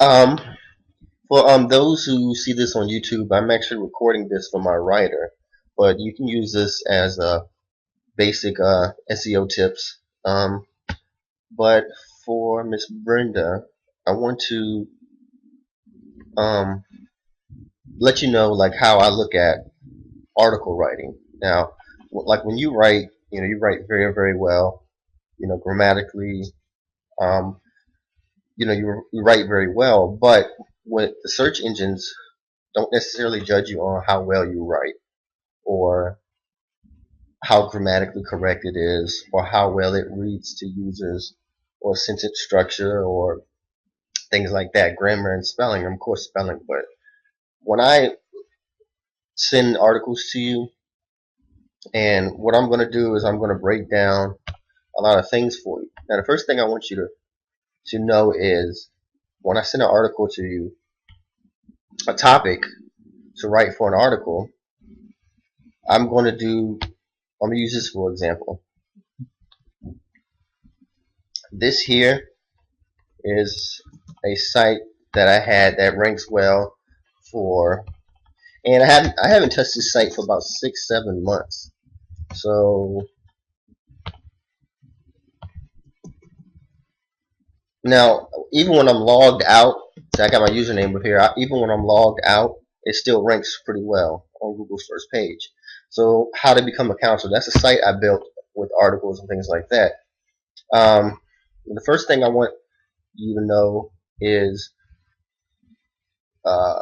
Um, for those who see this on YouTube, I'm actually recording this for my writer, but you can use this as a basic SEO tips. But for Miss Brenda, I want to um, let you know like how I look at article writing. Now, like when you write, you write very, very well. Grammatically, um, you write very well. But what the search engines don't necessarily judge you on how well you write, or how grammatically correct it is, or how well it reads to users, or sentence structure, or things like that, grammar and spelling, of course spelling. But when I send articles to you, and what I'm going to do is I'm going to break down a lot of things for you. Now, the first thing I want you to know is when I send an article to you, a topic to write for an article, I'm going to do, I'm going to use this for example. This here is a site that I had that ranks well for, and I haven't touched this site for about 6-7 months. So now, even when I'm logged out, so I got my username up here. Even when I'm logged out, it still ranks pretty well on Google's first page. So, how to become a counselor? That's a site I built with articles and things like that. The first thing I want you to know is uh,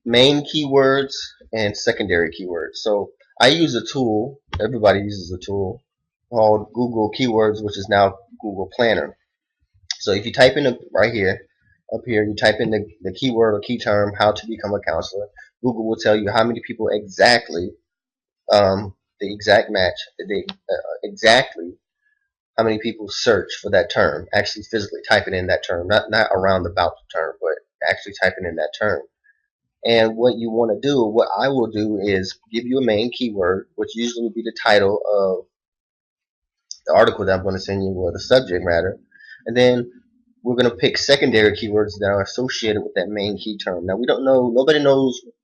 main keywords and secondary keywords. So, I use a tool. Everybody uses a tool called Google Keywords, which is now Google Planner. So if you type in right here, up here, you type in the keyword or key term, how to become a counselor, Google will tell you how many people exactly, the exact match, exactly how many people search for that term, actually physically typing in that term, not around about the term, but actually typing in that term. And what you want to do, what I will do is give you a main keyword, which usually would be the title of the article that I'm going to send you, or the subject matter, and then we're going to pick secondary keywords that are associated with that main key term. Now, we don't know, nobody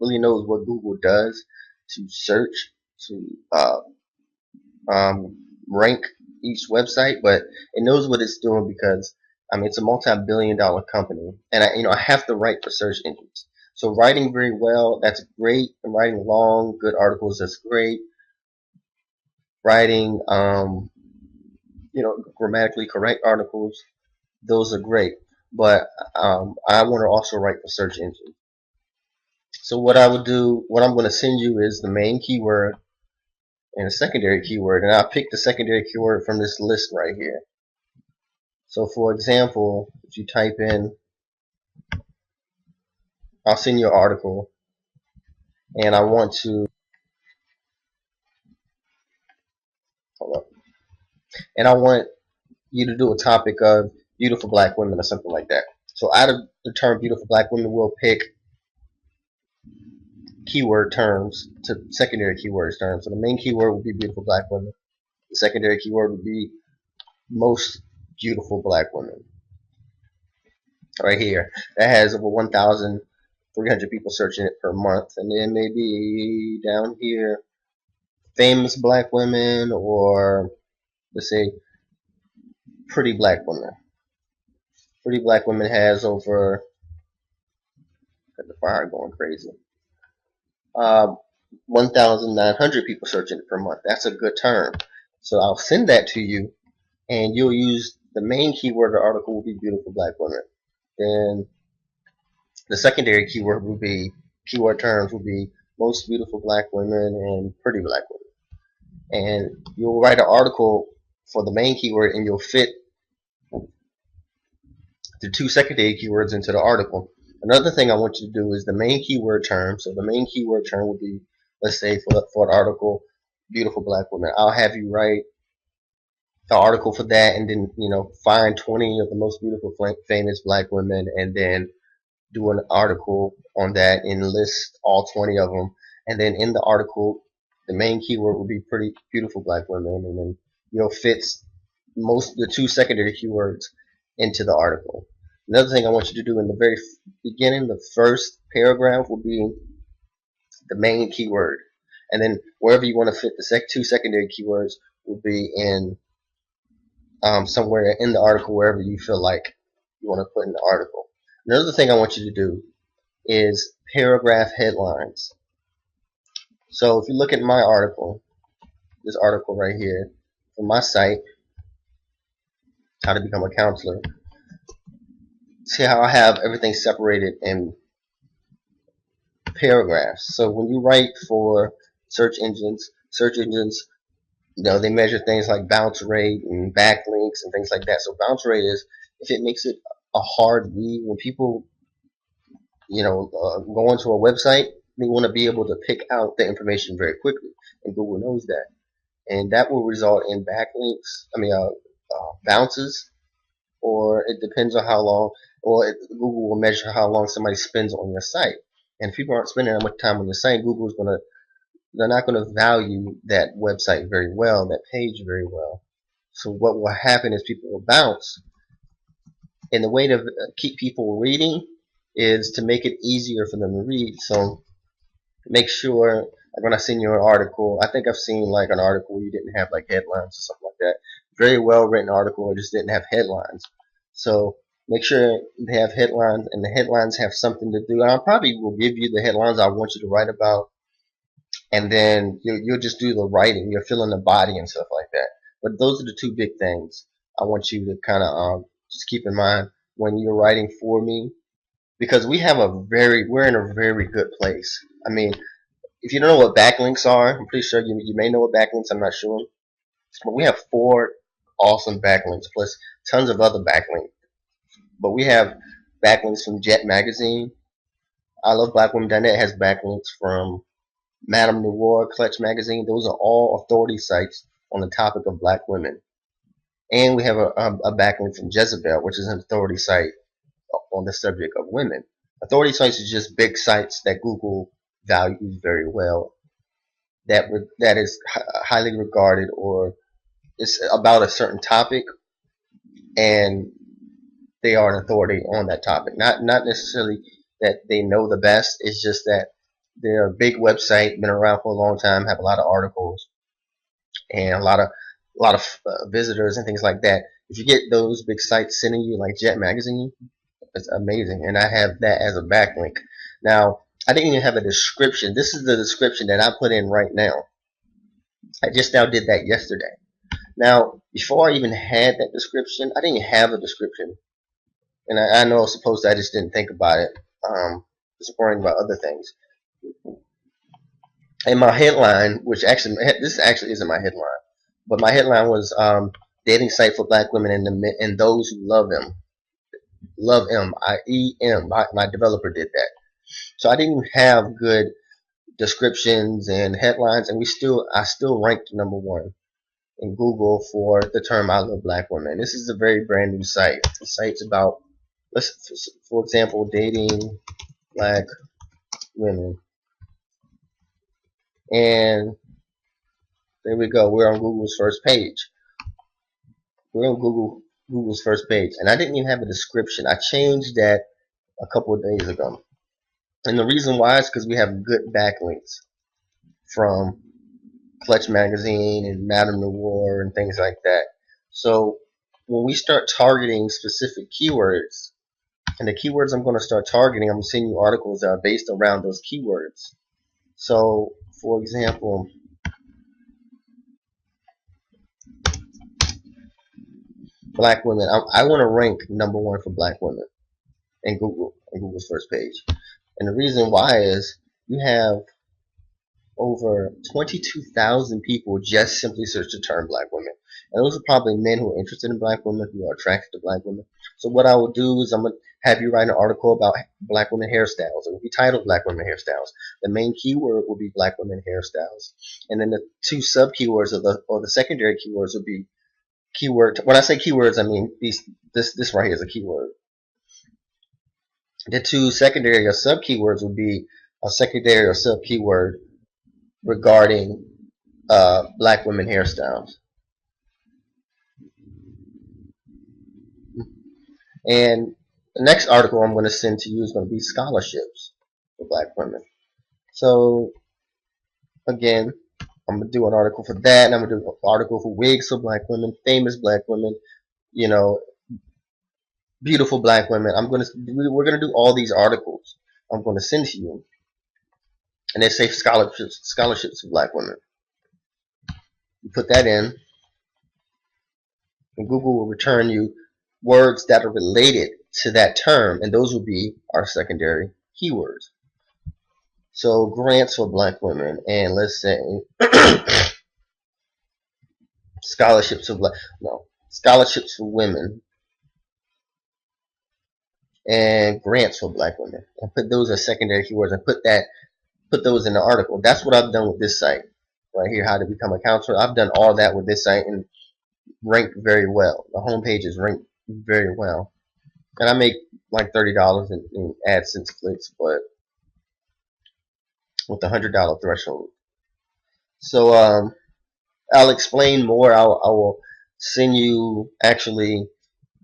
really knows what Google does to search, to rank each website, but it knows what it's doing because, I mean, it's a multi-billion-dollar company, and I have to write for search engines. So writing very well, that's great. And writing long, good articles, that's great. Writing, grammatically correct articles, those are great. But I want to also write for search engines. So what I would do, what I'm going to send you is the main keyword and a secondary keyword, and I'll pick the secondary keyword from this list right here. So for example, if you type in, I'll send you an article, and I want to, hold up, and I want you to do a topic of beautiful black women or something like that. So out of the term beautiful black women, we'll pick keyword terms to secondary keywords terms. So the main keyword would be beautiful black women. The secondary keyword would be most beautiful black women. Right here, that has over 1,300 people searching it per month, and then maybe down here, famous black women, or let's say pretty black women. Pretty black women has over, got the fire going crazy. 1,900 people searching it per month. That's a good term. So I'll send that to you, and you'll use the main keyword of the article will be beautiful black women. Then the secondary keyword will be, keyword terms will be most beautiful black women and pretty black women. And you'll write an article for the main keyword, and you'll fit the two secondary keywords into the article. Another thing I want you to do is the main keyword term. So the main keyword term will be, let's say for an article, beautiful black women. I'll have you write the article for that, and then find 20 of the most beautiful famous black women, and then do an article on that and list all 20 of them. And then in the article, the main keyword will be pretty beautiful black women, and then fit the two secondary keywords into the article. Another thing I want you to do in the very beginning, the first paragraph will be the main keyword. And then wherever you want to fit the two secondary keywords will be in somewhere in the article, wherever you feel like you want to put in the article. Another thing I want you to do is paragraph headlines. So if you look at my article, this article right here, from my site, How to Become a Counselor, see how I have everything separated in paragraphs. So when you write for search engines, they measure things like bounce rate and backlinks and things like that. So bounce rate is if it makes it a hard read when people, go onto a website, they want to be able to pick out the information very quickly, and Google knows that, and that will result in backlinks. Bounces, or it depends on how long. Google will measure how long somebody spends on your site, and if people aren't spending that much time on your site, they're not going to value that website very well, that page very well. So what will happen is people will bounce. And the way to keep people reading is to make it easier for them to read. So make sure, like when I send you an article, I think I've seen like an article where you didn't have like headlines or something like that. Very well written article, it just didn't have headlines. So make sure they have headlines, and the headlines have something to do. And I probably will give you the headlines I want you to write about, and then you'll just do the writing. You'll fill in the body and stuff like that. But those are the two big things I want you to kind of just keep in mind when you're writing for me, because we're in a very good place. I mean, if you don't know what backlinks are, I'm pretty sure you may know what backlinks. I'm not sure, but we have 4 awesome backlinks plus tons of other backlinks. But we have backlinks from Jet Magazine. I Love Black Women.net has backlinks from Madame Noir, Clutch Magazine. Those are all authority sites on the topic of black women. And we have a backlink from Jezebel, which is an authority site on the subject of women. Authority sites are just big sites that Google values very well. That is highly regarded, or it's about a certain topic, and they are an authority on that topic. Not necessarily that they know the best. It's just that they're a big website, been around for a long time, have a lot of articles, and a lot of visitors and things like that. If you get those big sites sending you like Jet Magazine, it's amazing. And I have that as a backlink. Now, I didn't even have a description. This is the description that I put in right now. I just now did that yesterday. Now, before I even had that description, I didn't have a description. And I know I was supposed to, I just didn't think about it. Just worrying about other things. And my headline, this actually isn't my headline, but my headline was dating site for black women and those who love them. Love M, I-E-M. My developer did that. So I didn't have good descriptions and headlines, and I still ranked #1 in Google for the term I love black women. This is a very brand new site. The site's about, for example, dating black women. And there we go. We're on Google's first page. We're on Google's first page. And I didn't even have a description. I changed that a couple of days ago. And the reason why is because we have good backlinks from Clutch Magazine and Madame Noir and things like that. So when we start targeting specific keywords, and the keywords I'm going to start targeting, I'm sending you articles that are based around those keywords. So, for example, black women. I want to rank #1 for black women in Google's first page. And the reason why is you have over 22,000 people just simply search the term black women. And those are probably men who are interested in black women, who are attracted to black women. So what I will do is I'm going to have you write an article about black women hairstyles. It will be titled Black Women Hairstyles. The main keyword will be black women hairstyles. And then the 2 sub keywords or the secondary keywords will be keyword. When I say keywords, I mean this right here is a keyword. The 2 secondary or sub keywords will be a secondary or sub keyword regarding black women hairstyles. And The next article I'm going to send to you is going to be scholarships for black women. So again, I'm going to do an article for that, and I'm going to do an article for wigs for black women, famous black women, you know, beautiful black women. We're going to do all these articles. I'm going to send to you, and they say scholarships for black women. You put that in, and Google will return you words that are related to that term, and those will be our secondary keywords. So grants for black women, and let's say scholarships for women, and grants for black women, and put those as secondary keywords, and put those in the article. That's what I've done with this site right here, how to become a counselor. I've done all that with this site and ranked very well. The homepage is ranked very well, and I make like $30 in AdSense clicks, but with the $100 threshold. So I'll explain more. I will send you actually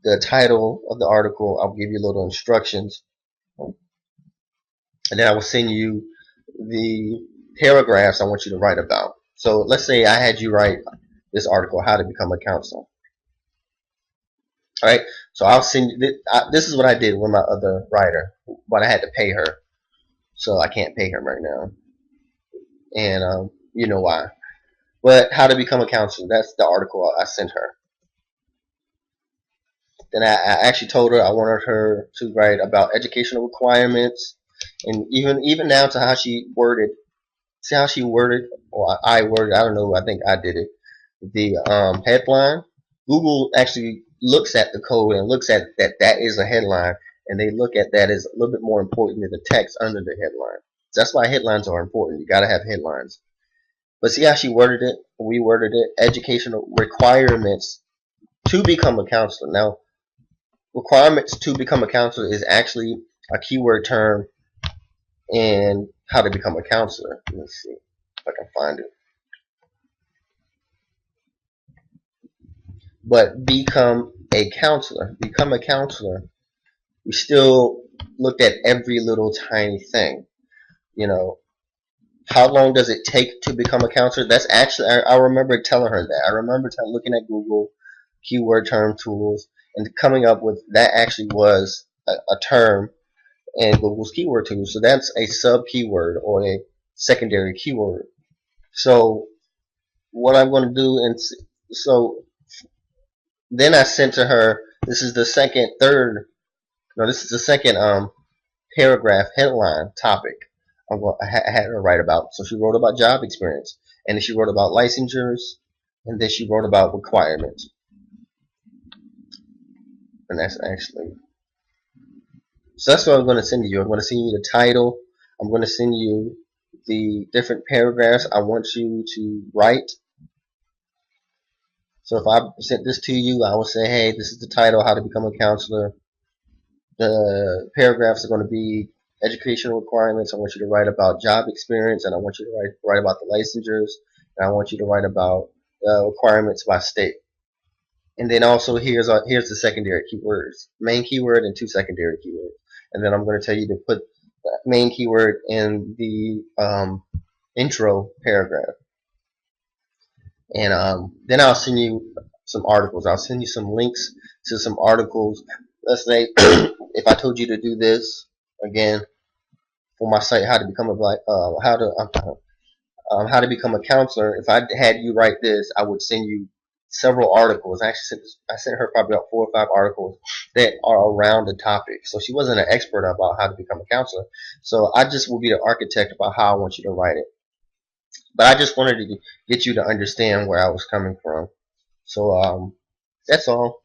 the title of the article. I'll give you a little instructions, and then I will send you the paragraphs I want you to write about. So let's say I had you write this article, how to become a counselor. All right, so I'll send you this is what I did with my other writer, but I had to pay her, so I can't pay her right now, and you know why. But how to become a counselor, that's the article I sent her. Then I actually told her I wanted her to write about educational requirements, and even down to how she worded. See how she worded, or I worded, I don't know, I think I did it. The headline, Google actually looks at the code and looks at that is a headline, and they look at that as a little bit more important than the text under the headline. So that's why headlines are important. You gotta have headlines. But see how she worded it, we worded it, educational requirements to become a counselor. Now, requirements to become a counselor is actually a keyword term in how to become a counselor. Let's see if I can find it. But become a counselor. Become a counselor. We still looked at every little tiny thing. You know, how long does it take to become a counselor? That's actually, I remember telling her that. I remember looking at Google keyword term tools and coming up with that actually was a term in Google's keyword tools. So that's a sub keyword or a secondary keyword. So what I'm going to do, and so then I sent to her, this is the second paragraph headline topic I had her write about. So she wrote about job experience, and then she wrote about licensures, and then she wrote about requirements. And that's actually, so that's what I'm going to send you. I'm going to send you the title. I'm going to send you the different paragraphs I want you to write. So if I sent this to you, I will say, hey, this is the title, how to become a counselor. The paragraphs are going to be educational requirements. I want you to write about job experience, and I want you to write about the licensures, and I want you to write about requirements by state. And then also here's the secondary keywords, main keyword and two secondary keywords. And then I'm going to tell you to put the main keyword in the intro paragraph. And then I'll send you some articles. I'll send you some links to some articles. Let's say if I told you to do this again for my site, how to become how to become a counselor. If I had you write this, I would send you several articles. I sent her probably about 4 or 5 articles that are around the topic. So she wasn't an expert about how to become a counselor. So I just will be the architect about how I want you to write it. But I just wanted to get you to understand where I was coming from. So that's all.